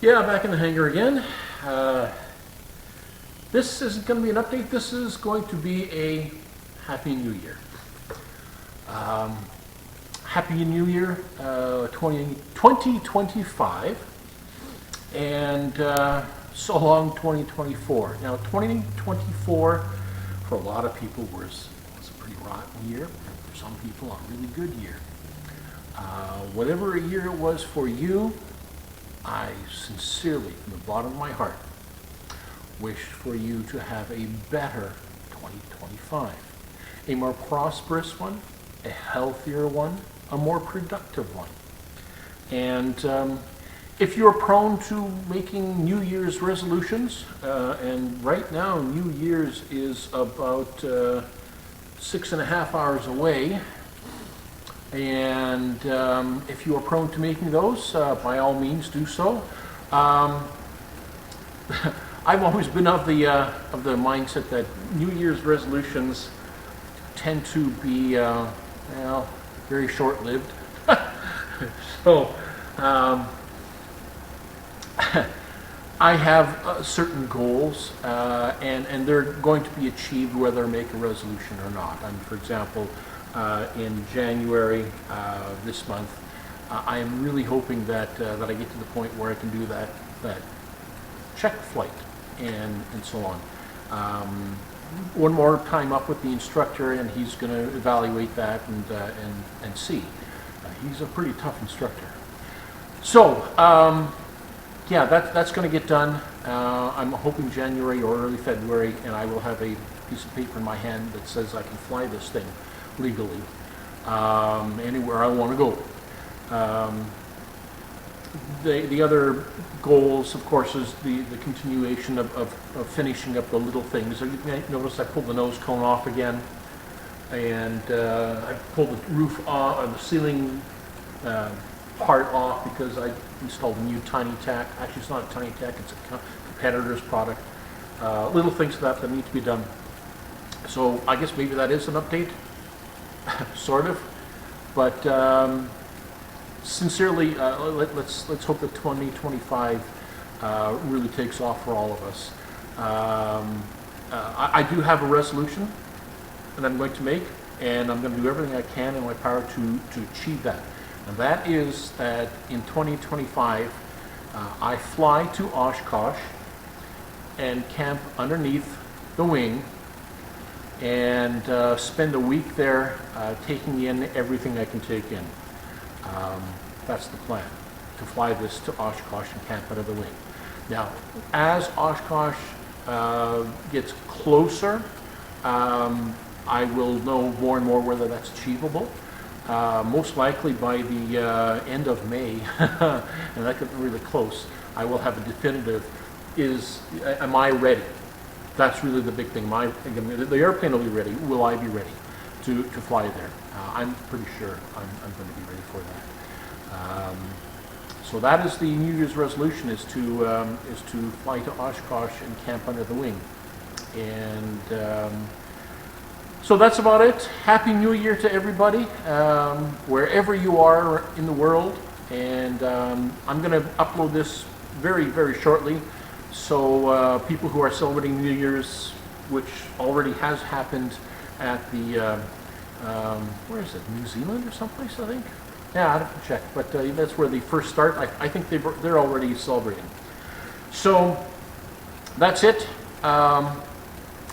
Yeah, back in the hangar again. This isn't going to be an update. This is going to be a Happy New Year. Happy New Year 2025 and so long 2024. Now 2024 for a lot of people was a pretty rotten year. For some people a really good year. Whatever year it was for you, I sincerely, from the bottom of my heart, wish for you to have a better 2025. A more prosperous one, a healthier one, a more productive one. And if you're prone to making New Year's resolutions, and right now New Year's is about 6.5 hours away, and if you are prone to making those, by all means do so. I've always been of the mindset that New Year's resolutions tend to be well, very short-lived. So I have certain goals, and they're going to be achieved whether I make a resolution or not. For example, in January this month, I am really hoping that I get to the point where I can do that check flight and so on. One more time up with the instructor, and he's going to evaluate that and see. He's a pretty tough instructor. So yeah, that's going to get done. I'm hoping January or early February, and I will have a piece of paper in my hand that says I can fly this thing legally anywhere I want to go. The other goals, of course, is the continuation of finishing up the little things. So you may notice I pulled the nose cone off again, and I pulled the roof off, or the ceiling part off, because I installed a new tiny tack. Actually, it's not a tiny tack, it's a competitor's product. Little things that need to be done. So I guess maybe that is an update, sort of. But sincerely, let's hope that 2025 really takes off for all of us. I do have a resolution that I'm going to make, and I'm going to do everything I can in my power to achieve that. And that is that in 2025, I fly to Oshkosh and camp underneath the wing and spend a week there taking in everything I can take in. That's the plan, to fly this to Oshkosh and camp under the wing. Now, as Oshkosh gets closer, I will know more and more whether that's achievable. Most likely by the end of May, and that gets really close, I will have a definitive, am I ready? That's really the big thing. The airplane will be ready. Will I be ready to fly there? I'm pretty sure I'm going to be ready for that. So that is the New Year's resolution: is to fly to Oshkosh and camp under the wing. And so that's about it. Happy New Year to everybody, wherever you are in the world. And I'm going to upload this very, very shortly. So people who are celebrating New Year's, which already has happened at the, where is it, New Zealand or someplace, I think? Yeah, I'd have to check, but that's where they first start. I think they're already celebrating. So that's it.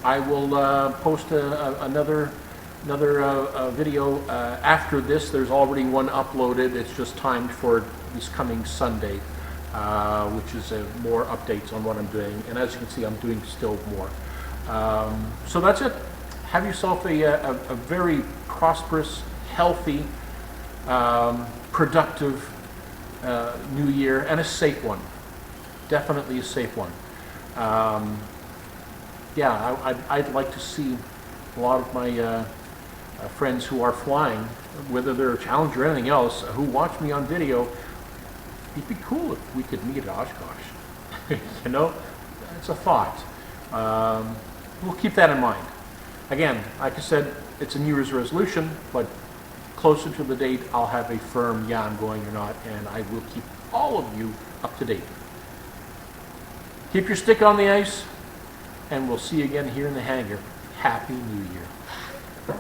I will post another video after this. There's already one uploaded. It's just timed for this coming Sunday, which is more updates on what I'm doing. And as you can see, I'm doing still more. So that's it. Have yourself a very prosperous, healthy, productive New Year, and a safe one. Definitely a safe one. Yeah, I'd like to see a lot of my friends who are flying, whether they're a Challenger or anything else, who watch me on video. It'd be cool if we could meet at Oshkosh. You know, it's a thought. We'll keep that in mind. Again, like I said, it's a New Year's resolution, but closer to the date, I'll have a firm, yeah, I'm going or not, and I will keep all of you up to date. Keep your stick on the ice, and we'll see you again here in the hangar. Happy New Year.